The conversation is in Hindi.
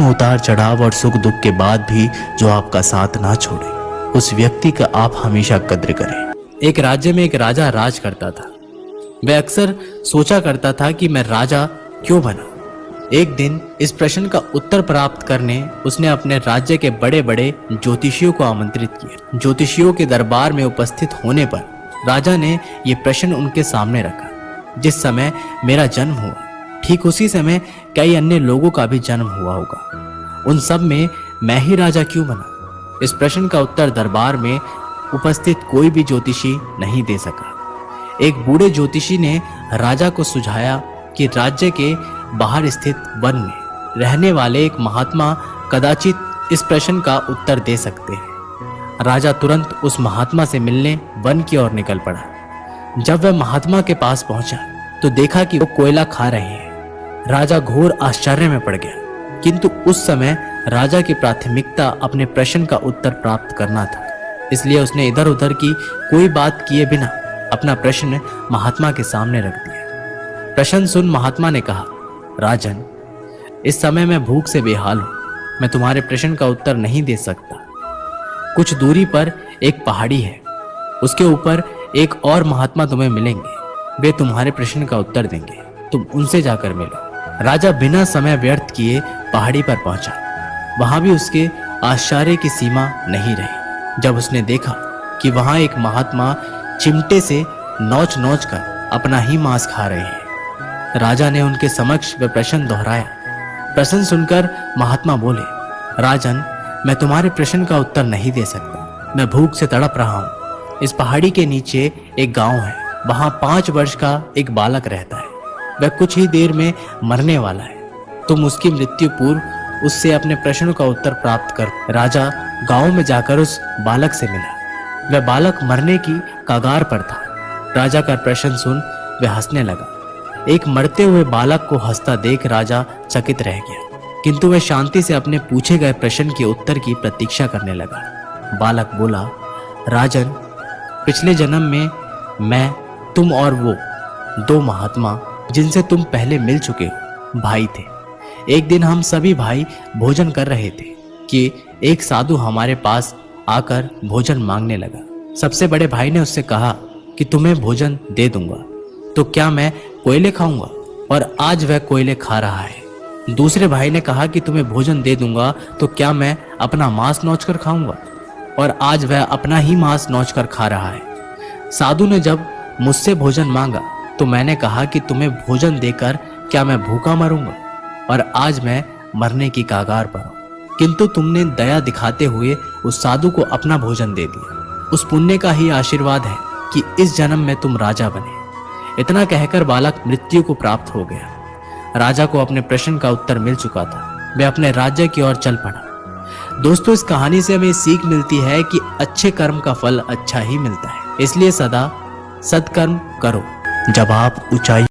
उतार चढ़ाव और सुख दुख के बाद भी जो आपका साथ ना छोड़े, उस व्यक्ति का आप हमेशा कद्र करें। एक राज्य में एक राजा राज करता था। वह अक्सर सोचा करता था कि मैं राजा क्यों बना। एक दिन इस प्रश्न का उत्तर प्राप्त करने उसने अपने राज्य के बड़े बड़े ज्योतिषियों को आमंत्रित किया। ज्योतिषियों के दरबार में उपस्थित होने पर राजा ने यह प्रश्न उनके सामने रखा। जिस समय मेरा जन्म हुआ, ठीक उसी समय कई अन्य लोगों का भी जन्म हुआ होगा। उन सब में मैं ही राजा क्यों बना? इस प्रश्न का उत्तर दरबार में उपस्थित कोई भी ज्योतिषी नहीं दे सका। एक बूढ़े ज्योतिषी ने राजा को सुझाया कि राज्य के बाहर स्थित वन में रहने वाले एक महात्मा कदाचित इस प्रश्न का उत्तर दे सकते हैं। राजा तुरंत उस महात्मा से मिलने वन की ओर निकल पड़ा। जब वह महात्मा के पास पहुंचा तो देखा कि वो कोयला खा रहे हैं। राजा घोर आश्चर्य में पड़ गया, किंतु उस समय राजा की प्राथमिकता अपने प्रश्न का उत्तर प्राप्त करना था। इसलिए उसने इधर उधर की कोई बात किए बिना अपना प्रश्न महात्मा के सामने रख दिया। प्रश्न सुन महात्मा ने कहा, राजन, इस समय मैं भूख से बेहाल हूं। मैं तुम्हारे प्रश्न का उत्तर नहीं दे सकता। कुछ दूरी पर एक पहाड़ी है, उसके ऊपर एक और महात्मा तुम्हें मिलेंगे। वे तुम्हारे प्रश्न का उत्तर देंगे, तुम उनसे जाकर मिलो। राजा बिना समय व्यर्थ किए पहाड़ी पर पहुंचा। वहां भी उसके आश्चर्य की सीमा नहीं रही जब उसने देखा कि वहां एक महात्मा चिमटे से नोच नोच कर अपना ही मांस खा रहे हैं। राजा ने उनके समक्ष वह प्रश्न दोहराया। प्रश्न सुनकर महात्मा बोले, राजन, मैं तुम्हारे प्रश्न का उत्तर नहीं दे सकता। मैं भूख से तड़प रहा हूं। इस पहाड़ी के नीचे एक गांव है, वहां 5 वर्ष का एक बालक रहता है। वह कुछ ही देर में मरने वाला है। तुम उसकी मृत्यु पूर्व उससे अपने प्रश्नों का उत्तर प्राप्त कर। राजा गांव में जाकर उस बालक से मिला। वह बालक मरने की कगार पर था। राजा का प्रश्न सुन वह हंसने लगा। एक मरते हुए बालक को हंसता देख राजा चकित रह गया, किंतु वह शांति से अपने पूछे गए प्रश्न के उत्तर की प्रतीक्षा करने लगा। बालक बोला, राजन, पिछले जन्म में मैं, तुम और वो 2 महात्मा जिनसे तुम पहले मिल चुके हो, भाई थे। एक दिन हम सभी भाई भोजन कर रहे थे कि एक साधु हमारे पास आकर भोजन मांगने लगा। सबसे बड़े भाई ने उससे कहा कि तुम्हें भोजन दे दूंगा तो क्या मैं कोयले खाऊंगा? और आज वह कोयले खा रहा है। दूसरे भाई ने कहा कि तुम्हें भोजन दे दूंगा तो क्या मैं अपना मांस नोचकर खाऊंगा? और आज वह अपना ही मांस नोचकर खा रहा है। साधु ने जब मुझसे भोजन मांगा तो मैंने कहा कि तुम्हें भोजन देकर क्या मैं भूखा मरूंगा? और आज मैं मरने की कगार पर हूं। किंतु तुमने दया दिखाते हुए उस साधु को अपना भोजन दे दिया। उस पुण्य का ही आशीर्वाद है कि इस जन्म में तुम राजा बने। इतना कहकर बालक मृत्यु को प्राप्त हो गया। राजा को अपने प्रश्न का उत्तर मिल चुका था। वह अपने राज्य की ओर चल पड़ा। दोस्तों, इस कहानी से हमें सीख मिलती है कि अच्छे कर्म का फल अच्छा ही मिलता है। इसलिए सदा सत्कर्म करो। जब आप ऊंचाई